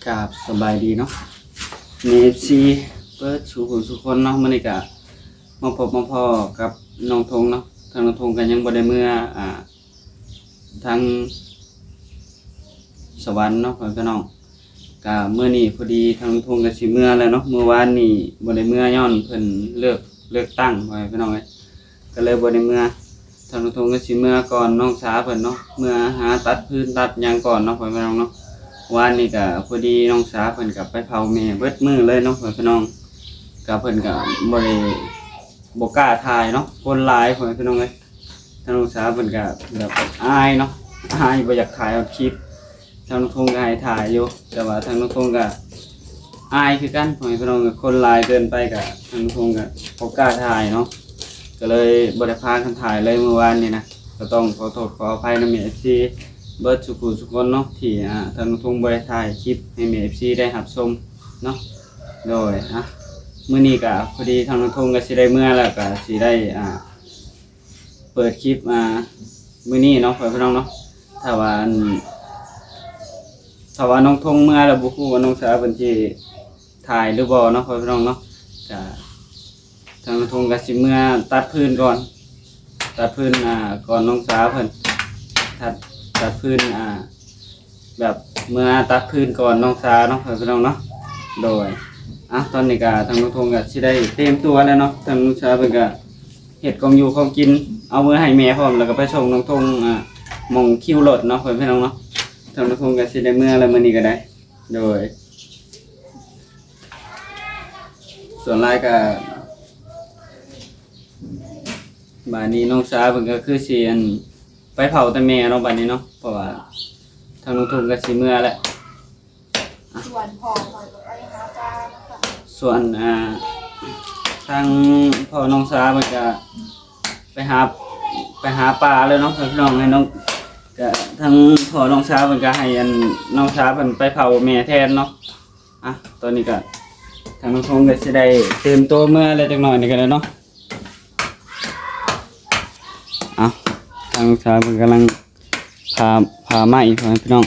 กับสบายดีเนาะมีซีเปิดชูหูสุคนเนาะมื้อนี้ก็มาพบมาพ้อกับน้องธงเนาะทางน้องธงกันยังบ่ได้เมื่อทางสวรรค์เนาะพี่น้องก็มื้อนี้พอดีทางน้องธงก็สิเมื่อแล้วเนาะเมื่อวานนี้บ่ได้เมื่อย้อนเพิ่นเลือกตั้งไว้พี่น้องเอ้ยก็เลยบ่ได้เมื่อทางน้องธงก็สิเมื่อก่อนน้องสาเพิ่นเนาะเมื่อหาตัดพื้นตัดหยังก่อนเนาะพี่น้องเนาะวานนี้ก็พอดีน้องสาเพิ่นก็ไปเผาแม่เบิดมื้อเลยเนาะพี่น้องก็เพิ่นก็บ่ได้บ่กล้าถ่ายเนาะคนหลายพี่น้องเอ้ยทางน้องสาเพิ่นก็แบบอายเนาะอายบ่อยากถ่ายเอาคลิปทางน้องธงก็ให้ถ่ายอยู่แต่ว่าทางน้องธงก็อายคือกันพี่น้องก็คนหลายเกินไปก็ทางน้องธงก็บ่กล้าถ่ายเนาะก็เลยบ่ได้พากันถ่ายเลยเมื่อวานนี้นะก็ต้องขอโทษขออภัยนำ FCเบิร์ดสุขุสุคนเนาะที่ทางทุ่งบริถ่ายคลิปให้เมฟซีได้หับชมเนาะโดยมื้อนี้ก็พอดีทางทุ่งก็สิได้เมื่อแล้วก็สิได้เปิดคลิปมื้อนี้เนาะพี่น้องเนาะถ้าว่าน้องทุ่งเมื่อแล้วบ่ฮู้ว่าน้องสาวเพิ่นสิถ่ายหรือบ่เนาะพี่น้องเนาะก็ทางทุ่งก็สิเมื่อตัดพื้นก่อนตัดพื้นก่อนน้องสาวเพิ่นตัดพื้นแบบเมื่อตัดพื้นก่อนน้องสาเนาะพี่น้องเนาะโดยตอนนี้ก็ทางน้องธงก็สิได้เตรียมตัวแล้วเนาะทางน้องสาเพิ่นก็เฮ็ดของอยู่ของกินเอามื้อให้แม่พร้อมแล้วก็ไปส่งน้องธงหม่องคิวรถเนาะพี่น้องเนาะทางน้องธงก็สิได้มื้อแล้วมื้อนี้ก็ได้โดยส่วนหลายก็บัดนี้น้องสาเพิ่นก็คือสิไปเผาแต่แม่เนาะบัดนี้เนาะเพราะว่าทางน้องธงก็สิเมื่อแหละส่วนพ่อไปหาปลาค่ะส่วนทางพ่อน้องสามันก็ไปหาปลาเลยเนาะพี่น้องให้น้องก็ทางพ่อน้องสามันก็ให้น้องสาเพิ่นไปเผาแม่แทนเนาะตอนนี้ก็ทางน้องธงก็สิได้เตรียมตัวเมื่ออะไรจักหน่อยนี่ก็ได้เนาะทางน้องสาเพิ่นกำลังพามาอีกพี่น้อง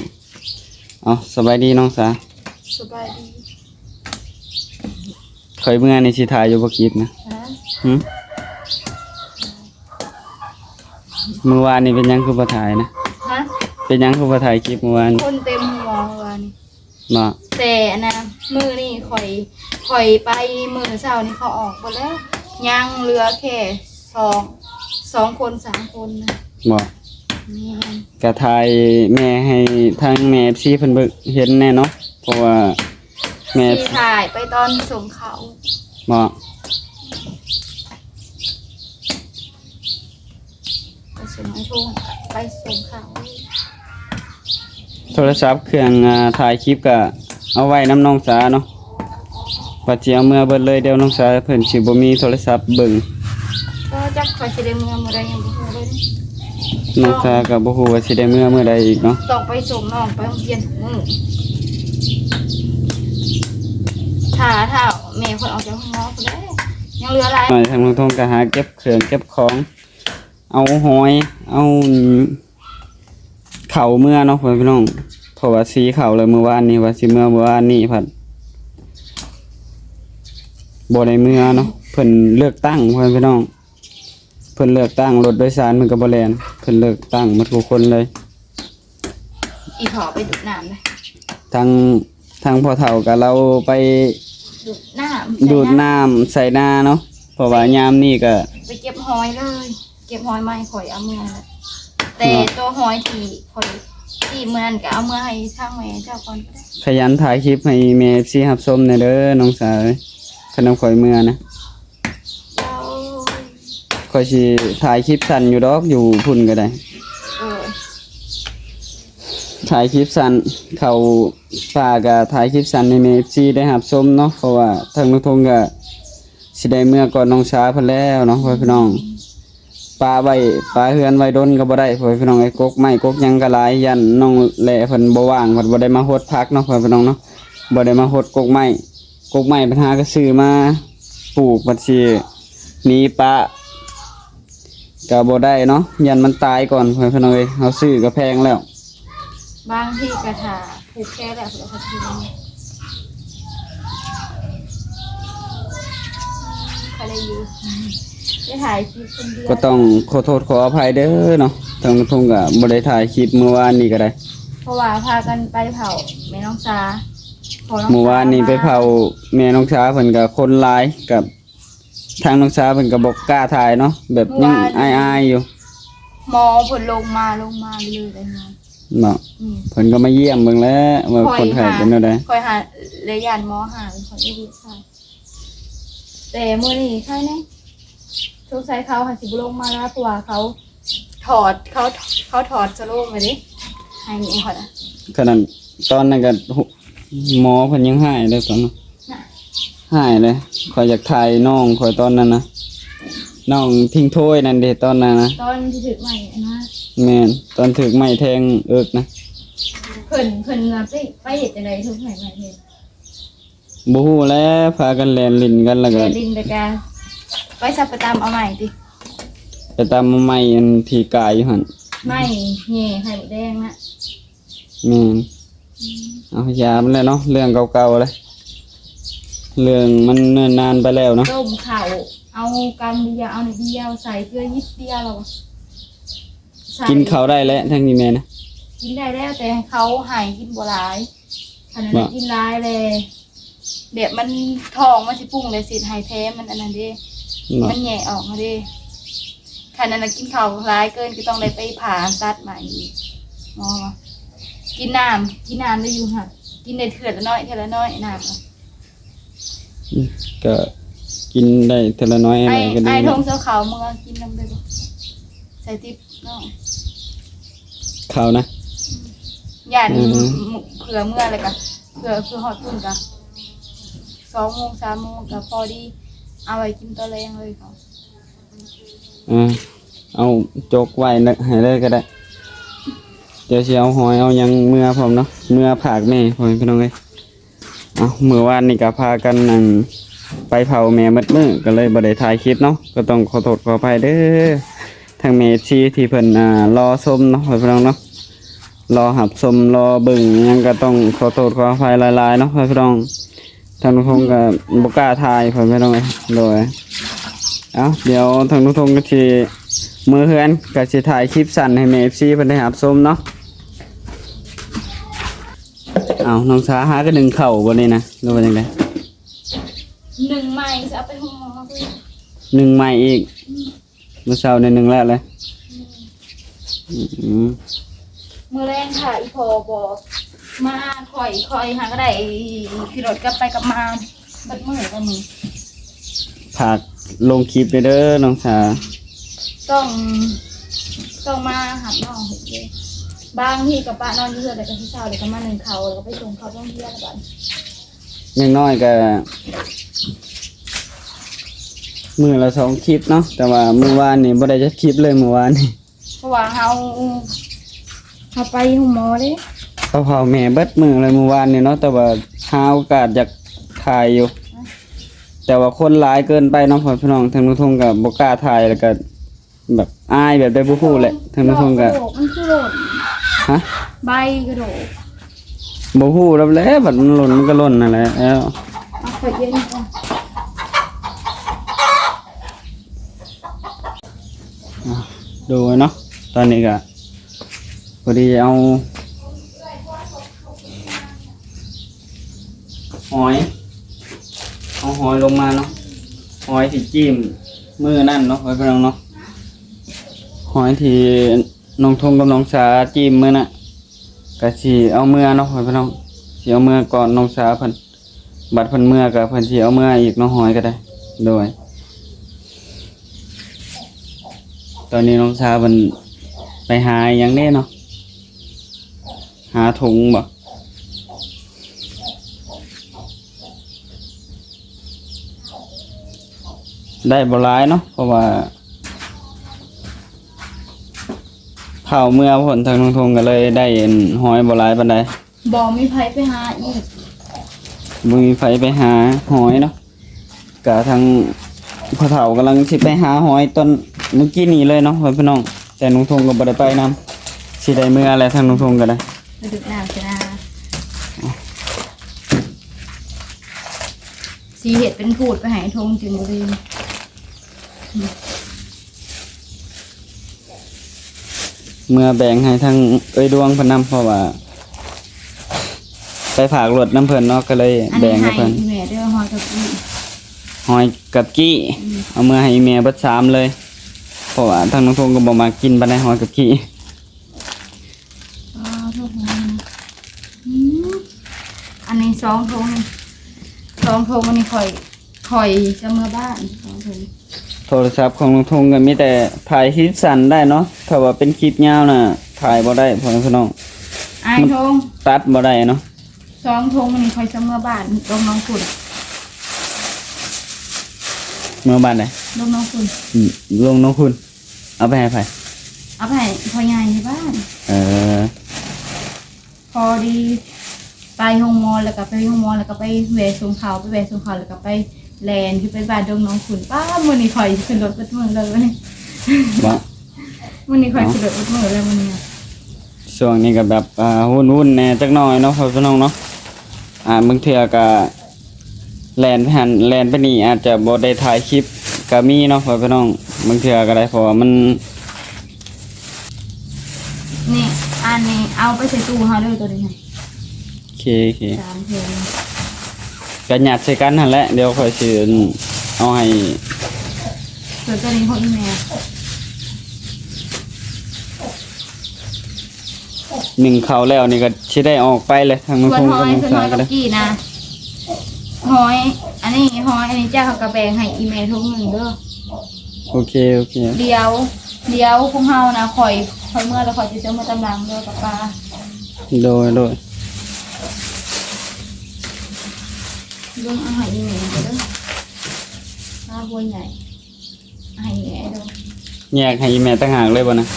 สบายดีน้องสาสบายดีเคยเมื่อในสิถ่ายอยู่บ่คลิปนะเมื่อวานนี่เป็นยังคือบ่ถ่ายนะเป็นยังคือบ่ถ่ายคลิปเมื่อวานคนเต็มหัวเมื่อวานบ่แต่นะมือนี่ข่อยไปมือเช้านี่เขาออกหมดแล้วยังเหลือแค่สองคน3คนนะบ่กะถ่ายแม่ให้ทางแม่พี่เพิ่นเบิ่งเห็นแน่เนาะเพราะว่าแม่ถ่ายไปตอนส่งเขาบ่ไปส่งให้ทุ่งไปส่งเขาโทรศัพท์เครื่องถ่ายคลิปก็เอาไว้น้ำน้องสาเนาะปัจจัยเมื่อเบิดเลยเดี๋ยวน้องสาเพิ่นสิบ่มีโทรศัพท์เบิ่งก็จักข่อยสิได้เมื่อใดยังบ่ฮู้เลยน้องสาก็บ่ฮู้ว่าสิได้เมื่อใดอีกเนาะต้องไปส่งน้องไปโรงเรียนมื้อถ้าแม่คนออกจากห้องนอนพุ่นเด้ยังเหลือหลายทางน้องธงก็หาเก็บเครื่องเก็บของเอาหอยเอาเข่าเมื่อเนาะพี่น้องเพราะว่าสีเข่าเลยเมื่อวานนี้ว่าสิเมื่อวานนี้ผัดบ่ได้เมื่อเนาะเพิ่นเลือกตั้งพี่น้องเพิ่นเลือกตั้งรถโดยสารมันก็บ่แล่นเพิ่นเลือกตั้งหมดทุกคนเลยอีขอไปดูดน้ำเลยทางพ่อเฒ่ากับเราไปดูดน้ำใส่หน้าเนาะเพราะว่ายามนี้ก็ไปเก็บหอยเลยเก็บหอยมาให้ข่อยเอาเมื่อแต่ตัวหอยที่เมื่อนั้นก็เอาเมื่อให้ทางแม่เจ้าก่อนก็ได้ขยันถ่ายคลิปให้แม่ FC รับชมแน่เด้อน้องสาวขนมข่อยเมื่อนะข่อยสิถ่ายคลิปสั้นอยู่ดอกอยู่พุ่นก็ได้ถ่ายคลิปสั้นเขาป่าก็ถ่ายคลิปสั้นในแม่ FC ได้รับชมเนาะเพราะว่าทางน้องธงก็สิได้เมื่อก่อนน้องสาวเพิ่นแล้วเนาะพี่น้องปลาเฮือนไว้ดนก็บ่ได้พี่น้องไอ้กกไม้กกหยังก็หลายยันน้องแหล่เพิ่นบ่ว่างเพิ่นบ่ได้มาโหดพักเนาะพี่น้องเนาะบ่ได้มาโหดกกไม้ปัญหาก็ซื้อมาปลูกบัดสิหนีปลาก็บ่ได้เนาะยันมันตายก่อนพี่น้องเอ้ยเฮาซื้อก็แพงแล้วบางที่กระถาผูกแค่แล้วเขาที ใครได้อยู่ได้ถ่ายคลิปคนเดียว ก็ต้องขอโทษขออภัยเด้อเนาะทางทงก็บ่ได้ถ่ายคลิปเมื่อวานนี้ก็ได้ เพราะว่าพากันไปเผาแม่น้องสาพอน้องส เมื่อวานนี้ไปเผาแม่น้องสาเพิ่นก็คนหลายกับทางน้องสาเพิ่นก็บ่กล้าถ่ายเนาะแบบยังอายๆอยู่ หมอผลลงมาเลยเลยเนาะ เนาะเพิ่นก็มาเยี่ยมเบิ่งแล้วว่าคนไข้เป็นจังได๋ คอยหาเลยยานหมอหาคอยได้ดีค่ะแต่มื้อนี้ใช่ไหมสงสัยเขาหาสิบุลงมาแล้วเพราะว่าเขาถอดสโลงไปดิให้นี่เขานะ ขนาดตอนนั้นก็หมอเพิ่นยังหายเลยตอนนั้น น่ะ หายเลยข่อยอยากถ่ายน้องข่อยตอนนั้นนะน้องทิ้งถ้วยนั่นเด้ตอนนั้นนะ ตอนที่ถึกใหม่นะ แม่นตอนถึกไม้แทงเอิกนะ เพิ่นน่ะไปเฮ็ดจังได๋ทุกใหม่เฮ็ด บ่ฮู้แล้วพากันแล่นลิ้นกันแล้วก็ แต่ดินไปกาไปสับประตามเอาใหม่ติ ไปตามไม้อันที่กายอยู่หั่น ไม่แหน่ไข่หมดแดงนะ แม่นเอายามันแล้วเนาะเรื่องเก่าๆเลยเรื่องมันเนิ่นนานไปแล้วเนาะ ต้มข้าวเอากำเดียวเอาหนึ่งเดียวใส่เกลือยิบเดียวเราใส่ กินข้าวได้แล้วทั้งนี้แม่นะ กินได้แล้วแต่เขาใหายกินบัวลายขนาดนั้นกินร้ายเลยเดี๋ยวมันทองมันสิปรุงเลยสิหายแท้มันอันนั้นเด้ เนาะ มันแหย่ออกมาเด้ขนาดนั้นกินข้าวร้ายเกินก็ต้องได้ไปผ่าตัดใหม่อีกมองมากินน้ำได้อยู่ค่ะกินได้เถื่อนละน้อยน้ำอะ ก็กินได้เทอละน้อยอะไรก็ดี ไอ้ท เนาะ งเสื้อขาวมึงเอากินน้ำได้ปะใส่ติ๊บน้อง ข้าวนะ ย่าน อือฮึ เผื่อเมื่ออะไรกันเผื่อหอดปุ่นกัน2 โมง 3 โมงกับพอดีเอาไว้กินตอนแรงเลยเขา เอาจกไว้นะให้เลยก็ได้เดี๋ยวสิเอาหอยเอาหยังเมื่อพร้อมเนาะเมื่อผากแม่พร้อมพี่น้องเอ้ยเอาเมื่อวานนี่ก็พากันนั่งไปเผาแม่มืดมื้อก็เลยบ่ได้ถ่ายคลิปเนาะก็ต้องขอโทษขออภัยเด้อทางเมชีที่เพิ่นรอชมเนาะพี่น้องเนาะรอหับชมรอเบิ่งหยังก็ต้องขอโทษขออภัยหลายๆเนาะพี่น้องทางทุกคนก็บ่กล้าถ่ายพี่น้องเอ้ยโดยเอาเดี๋ยวทางทุกคนก็สิมือเฮือนก็สิถ่ายคลิปสั้นให้แม่ FC เพิ่นได้รับชมเนาะเอาน้องสาหาก็ดึงเข่าบ่นี่นะหรือว่าจังได๋ 1 ไม้จะเอาไปห้องหมอเพื่อน หนึ่งใหม่อีกเมื่อเช้าในหนึ่งแล้วเลยอืม มือแรงค่ะอีพอบอกมาคอยหาก็ได้ขี่รถกลับไปกลับมาบัดมือกับมือ ผากลงคลิปไปเด้อน้องสา ต้องมาหับน้องเห็นเลยบางที่กับป้านอนอยู่เพื่อนแต่กับพี่สาวเดี๋ยวก็มา1 เขาแล้วก็ไปส่งเขาต้องเที่ยวกัน อย่างน้อยก็มือละ2 คลิปเนาะแต่ว่าเมื่อวานนี่บ่ได้จัดคลิปเลยเมื่อวานนี่ เพราะว่าเขาไปห้องหมอเด้ เขาเผาแม่เบิดมือเลยเมื่อวานนี่เนาะแต่ว่าหาโอกาสอยากถ่ายอยู่ แต่ว่าคนหลายเกินไปเนาะพ่อพี่น้องทางนุทงก็บ่กล้าถ่ายแล้วก็แบบอายแบบได้บ่ฮู้แหละทางนุทงก็ มันคือโหลด ฮะ ใบกระโดด บ่ฮู้แล้วแหละบัดมันหล่นมันก็หล่นนั่นแหละแล้ว เอาขวดเย็นก่อน ดูเนาะตอนนี้ก็พอดีเอาหอยลงมาเนาะหอยที่จิ้มมือนั่นเนาะไว้พี่น้องเนาะหอยที่น้องทงกับน้องสาจิ้มมือน่ะก็สิเอามือเนาะไว้พี่น้องสิเอามือก่อนน้องสาเพิ่นบัดเพิ่นมือก็เพิ่นสิเอามืออีกเนาะหอยก็ได้โดยตอนนี้น้องสาเพิ่นไปหาหยังแน่เนาะหาถุงบ่ได้บ่หลายเนาะเพราะว่าเผาเมื่อผลทางทงก็เลยได้หอยบ่หลายปานใด บอกมีไผไปหาอีก บ่มีไผไปหาหอยเนาะกะทางพ่อเฒ่ากำลังสิไปหาหอยตอนเมื่อกี้นี้เลยเนาะพี่น้องแต่น้องทงก็บ่ได้ไปนํสิได้เมื่อแล้วทางน้องทงก็ได้ ไปดึกน้ำใช่ไหมสีเห็ดเป็นพูดไปหายทงจึงบุรี เมื่อแบ่งให้ทั้งเอ้ยดวงเพิ่นนำเพราะว่าไปฝากรถน้ำเพิ่นเนาะก็เลย อัน แบ่ นี้ งให้ ให้ เพิ่น อีแม่เด้อฮอยกับอี หอยกับกี้เอามือให้แม่เบิด3เลยเพราะว่าทางน้องทงก็บ่มากินปานใดหอยกับกี้ อ๋อทุกคนอันนี้2ถุง2ถุงอันนี้ข่อยจะเมื่อบ้าน2ถุง โทรศัพท์ของน้องทงก็มีแต่ถ่ายคลิปสั้นได้เนาะถ้าว่าเป็นคลิปยาวน่ะถ่ายบ่ได้พ่อพี่น้อง อ้ายถุง ตัดบ่ได้เนาะ 2ถุงอันนี้ข่อยจะเมื่อบ้านลงน้องคุณ เมื่อบ้านใด ลงน้องคุณ ลงน้องคุณเอาไปให้ไผ เอาไปให้พ่อใหญ่ในบ้าน เออ พอดีไปห้องมอแล้วก็ไปห้องมอแล้วก็ไปแหวะสงเขาไปแหวะสงเขาแล้วก็ไปแลนด์ที่ไปบ้านดงน้องขุนป้ามื้อนี้ข่อยขึ้นรถเบิดมื้อเลย บ่ มื้อนี้ข่อยขึ้นรถเบิดมื้อเลยมื้อนี้ ช่วงนี้ก็แบบวุ่นๆแหน่จักหน่อยเนาะพ่อพี่น้องเนาะบางเทื่อก็แล่นไปหันแล่นไปนี่อาจจะบ่ได้ถ่ายคลิปก็มีเนาะพ่อพี่น้องบางเทื่อก็ได้เพราะว่ามัน นี่อันนี้เอาไปใส่ตู้เฮาเด้อตัวนี้ โอเค 3เพลง ก็หยัดใส่กันหั่นแหละเดี๋ยวค่อยสิเอาให้ ส่วนตัวนี้ของอีแม่ หนึ่งเขาแล้วนี่ก็สิได้ออกไปเลยทางน้อง ส่วน ทง ห กั อบ ย น้อง ส่วนห สา อย ก็ กับ ได้ กี้นะหอยอันนี้หอยอันนี้เจ้าเขากระแบงให้อีแม่ทุก1เด้อ โอเค เดี๋ยวพวกเฮานะข่อยเมื่อแล้วข่อยสิเจอมาตำลังเด้อกับปลา โดย เรื่องอาหารอีแม่เด้อปลาบัวใหญ่อาหารแม่เด้อ แยกให้อีแม่ต่างหากเลยบ่นะ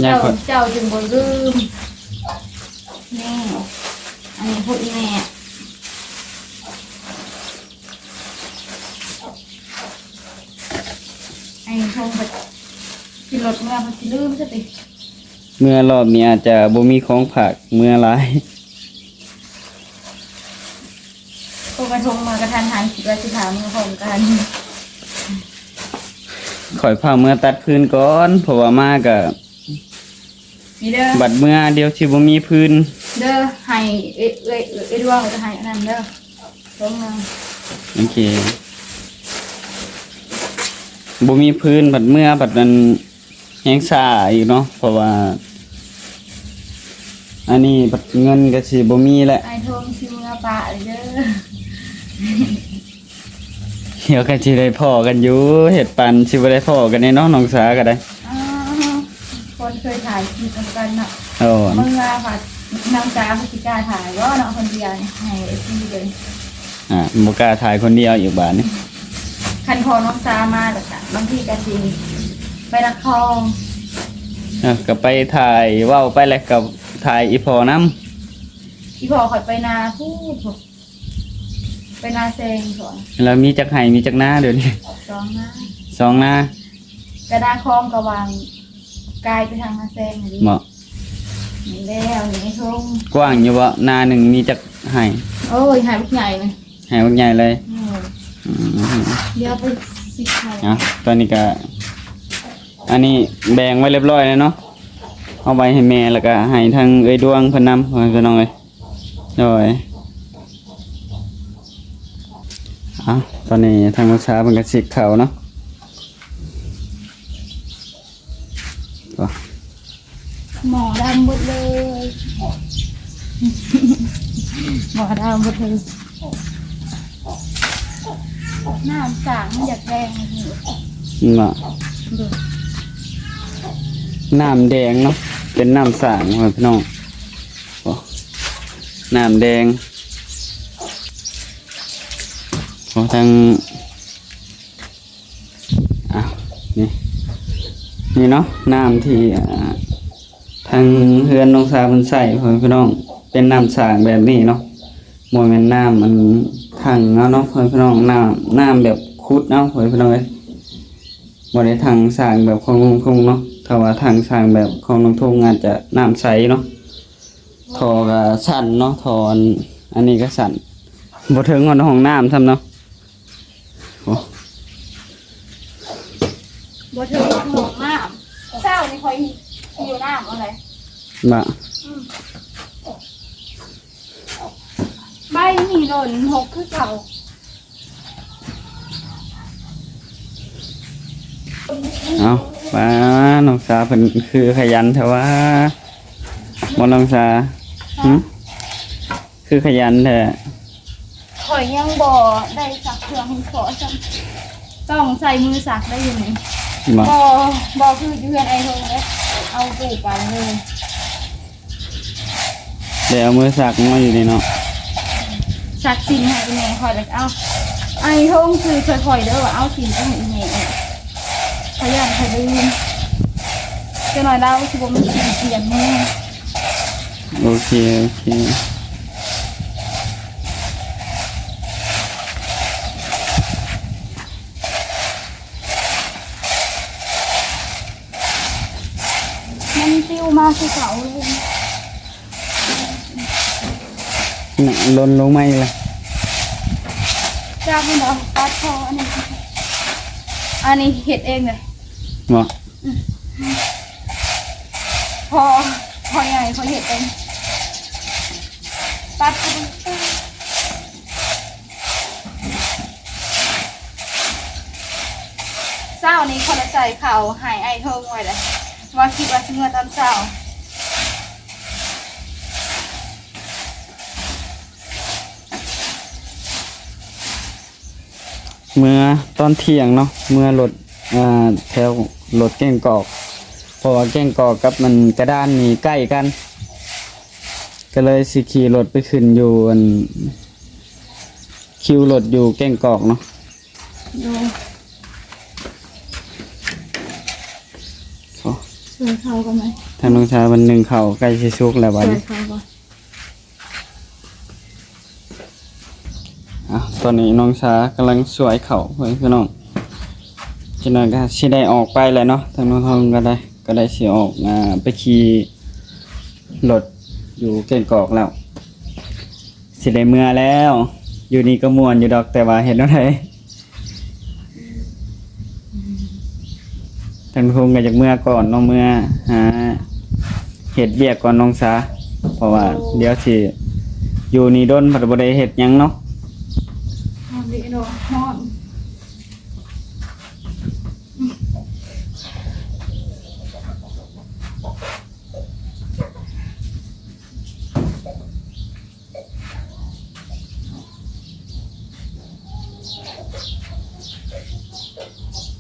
แยก เจ้า ก่อน เจ้าจึงบ่ลืมนี่อันนี้พวกอีแม่ไอ้ทงไปกินรถเมื่อพอสิลืมซะติ เมื่อรอบนี้อาจจะบ่มีของฝากเมื่อหลาย พวกกระทงมากระทันหันคิดว่าสิถามมือพร้อมกัน ข่อยพาเมื่อตัดพื้นก่อนเพราะว่ามาก็ นี่เด้อ บัดเมื่อเดียวสิบ่มีพื้น เด้อให้เอ้ยดวงจะให้อันนั้นเด้อลงนึง โอเคบ่มีพื้นบัดเมื่อบัดนั้นแฮงซ่าอีกเนาะเพราะว่า อันนี้บัดเงินก็สิบ่มีแหละ ไอ้ทงชิวงาปะเลยเด้อ เดี๋ยวก็สิได้พ้อกันอยู่เฮ็ดปันสิบ่ได้พ้อกันแน่เนาะน้องสาก็ได้ อ้าวคนเคยถ่ายคลิปกันเนาะ โอ้ เมื่อผัดน้ำตาพฤติกาถ่ายว่าเนาะคนเดียวนี่ให้ไอ้ที่เลย บ่กล้าถ่ายคนเดียวอีกบาดนี้ คันพอน้องตามาแล้วค่ะบางทีก็สิไปละคร ก็ไปถ่ายเว้าไปแล้วก็ถ่ายอีพอนำ อีพอข่อยไปนาพูดถูกไปนาแซงก่อน แล้วมีจักไห้มีจักนาเดี๋ยวนี้ 2 นา สองนาก ระดาคลองกระวางกายไปทางนาแซงอันนี้ เหมาะ นี่แล้วนี่ไอ้ทง กว้างอยู่บ่นาหนึ่งมีจักไห้ โอ้ยหายไปใหญ่เลย ไห้บักใหญ่เลย อืมเดี๋ยวไปสิไข่ ตอนนี้ก็อันนี้แบ่งไว้เรียบร้อยแล้วเนาะเอาไว้ให้แม่แล้วก็ให้ทางเอ้ยดวงเพิ่นนำพี่น้องเอ้ยโดยตอนนี้ทางลูกค้าเพิ่นก็สิเข้าเนาะ หมอดำหมดเลย หมอดำหมดเลยน้ำสางมันอยากแดงเลย เนาะน้ำแดงเนาะเป็นน้ำสางพี่น้องโอ้น้ำแดงโอ้ทางนี่เนาะน้ำที่ทางเฮือนน้องสาวเพิ่นใส่พี่น้องเป็นน้ำสางแบบนี้เนาะบ่แม่นน้ำมันถังเนาะพี่น้องน้ำแบบขุดเนาะพี่น้องเอ้ยบ่ได้ถังสางแบบของลุงทุ่งเนาะถ้าว่าถังสางแบบของลุงทุ่งอาจจะน้ำใสเนาะท่อก็สั่นเนาะท่ออันนี้ก็สั่นบ่ถึงห้องน้ำซ้ำเนาะโอ้ บ่ถึงหมองน้ำเช้านี่คอยหิวน้ำอะไร บ่ ใบมีหล่นหกคือเก่า เอาป้าน้องสาเพิ่นคือขยันแต่ว่าบ่น้องสาหึคือขยันแท้ ข่อยยังบ่ได้สักเครื่องขอจังต้องใส่มือสักได้อยู่ไหม บ่ บ่คืออยู่เฮือนไอ้โทงเลยเอาตู้ไปเลย เดี๋ยวเอามือสักมาอยู่นี่เนาะ สักสิ่งให้อีแม่ข่อยแล้วเอาไอ้โทงคือค่อยๆเด้อว่าเอาสิ่งไปให้อีแม่ขยันขยันจะหน่อยเราสิบ่มันสิเปลี่ยนมือ โอเคโอเค มันติ้วมาคือเขาเลย น่ะลนลงไหมล่ะ จากมันเอาตัดคออันนี้เฮ็ดเองเลย บ่ พอใหญ่พอเห็ดเองตัดไปเศร้านี้คนละใจเขาหายไอเทิงไว้เลยว่าคิดว่าเมื่อตอนเช้า เมื่อตอนเที่ยงเนาะเมื่อรถแถวรถแก้งกอกเพราะว่าแก้งกอกกับมันกระดานนี่ใกล้กัน ก็เลยสิขี่รถไปขึ้นอยู่อันคิวรถอยู่แก้งกอกเนาะ ดู โอ้ สวยเขากันไหม ทางน้องชายวันหนึ่งเขาใกล้สิสุกแล้ว ส บัด วย นี้ เขากัน ตอนนี้น้องชากำลังสวยเขาเพื่อนพี่น้องจังนั้นก็สิได้ออกไปแล้วเนาะทางน้องทองก็ได้สิออกไปขี่รถอยู่แก้งกอกแล้วสิได้เมื่อแล้ว อยู่นี่ก็ม่วนอยู่ดอกแต่ว่าเห็นแล้วไดทางทงก็จากเมื่อก่อนเน้องเมื่อหาเฮ็ดเวียกก่อนน้องสาเพราะว่าเดี๋ยวสิอยู่นี่ดนผัดบ่ได้เฮ็ดหยังเนาะ นอนดีนอน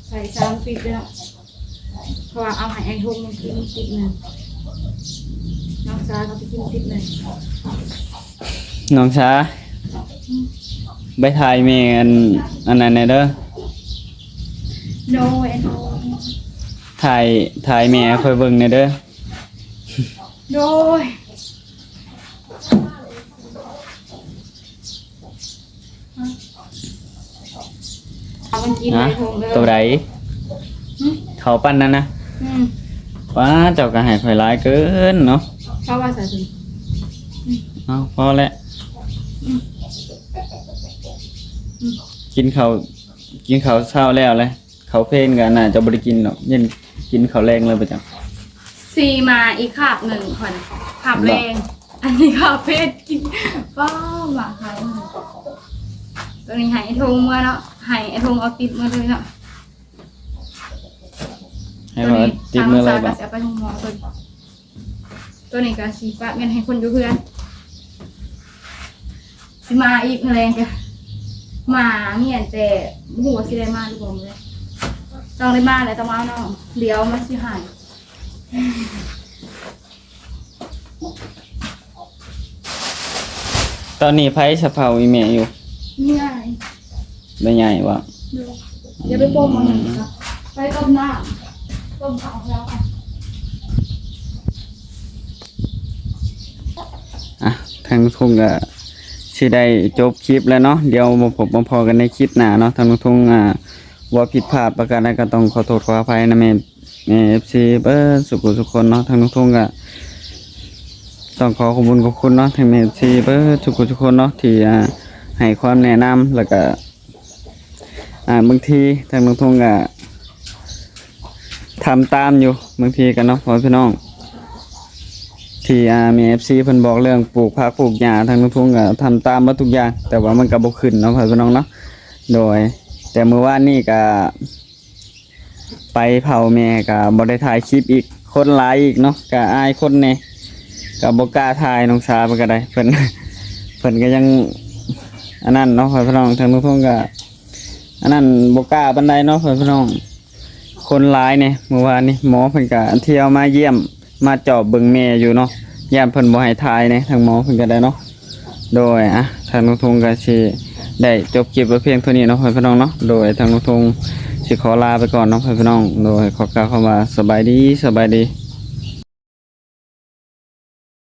ใส่3 ปิดด้วยเนาะเพราะว่าเอาให้ไอ้ทงมันกินติดหนึ่งน้องซาเขาไปกินติดหนึ่ง น้องชาไปถ่ายแม่อันนั้นแน่เด้อ โดยไอ้ทง ถ่ายแม่ค่อยเบิ่งแน่เด้อ โดยเอามันกิน นะ ไอ้ทงเลย ตัวใด หึ เขาปั้นนั่นนะ อืม ว้าเจ้าก็ให้ข่อยหลายเกินเนาะ ชอบว่าใส่ถุง เอาพอแล้วกินข้าวเช้าแล้วเลยเขาวเพลนกันน่ะจะบ่ได้กินหรอกเย็นกินข้าวแรงเลยประจำ ซีมาอีกขาบหนึ่งคนขาบแรงอันนี้ขาบเพศกินป้าหมาเขาตัวนี้ใหายไอ้ทงเมื่อเนาะใหายไอ้ทงเอาติดมาเลยเนาะ ให้ว่าติดมืออะไร ทาง บ่ ภาษาไปทงหมอตัวนี้ก็สีปะเงินให้คนอยู่เพื่อนสิมาอีกแรงจ้ะมาเมียนแต่หัวสิได้มาหรือเปล่าเลยต้องได้มาเลยต้องเอาเนาะเดี๋ยวมันสิหาย ตอนนี้ไผสะเพาอีแม่อยู่ เหนื่อย บ่ใหญ่บ่ ดูอย่าไปโป้งมันนะคะไปต้มน้ำต้มข้าวแล้วค่ะ ทางทุ่งก็สิได้จบคลิปแล้วเนาะเดี๋ยวมาพบมาพอกันในคลิปหน้าเนาะทางทุ่งว่าผิดพลาดประการใดก็ต้องขอโทษขออภัยนะแม่ FC เบิดสุขคนเนาะทางทุ่งก็ต้องขอขอบคุณเนาะทางแม่ FC เบิดสุขคนเนาะที่ให้ความแนะนำแล้วก็บางทีทางทุ่งก็ ทำตามอยู่บางทีกันเนาะพ่อพี่น้องที่มี FC เพิ่นบอกเรื่องปลูกผักปลูกหญ้าทางทุ่งก็ทำตามหมดทุกอย่างแต่ว่ามันก็บ่ขึ้นเนาะพ่อพี่น้องเนาะโดยแต่เมื่อวานนี้ก็ไปเผาแม่ก็บ่ได้ถ่ายคลิปอีกคนหลายอีกเนาะก็อายคนแน่ก็บ่กล้าถ่ายน้องสาเพิ่นก็ได้เพิ่น เพิ่นก็ยังอันนั้นเนาะพ่อพี่น้องทางทุ่งก็อันนั้นบ่กล้าปานใดเนาะพ่อพี่น้องคนหลายเนี่ยเมื่อวานนี้หมอเพิ่นก็เที่ยวมาเยี่ยมมาเจาะเบิ่งแม่อยู่เนาะย่ามเพิ่นบ่ให้ถ่ายเนี่ยทางหมอเพิ่นก็ได้เนาะโดยทางทุ่งก็สิได้จบคลิปไว้เพียงเท่านี้เนาะพ่อพี่น้องเนาะโดยทางทุ่งสิขอลาไปก่อนเนาะพ่อพี่น้องโดยขอกล่าวคำว่าสบายดี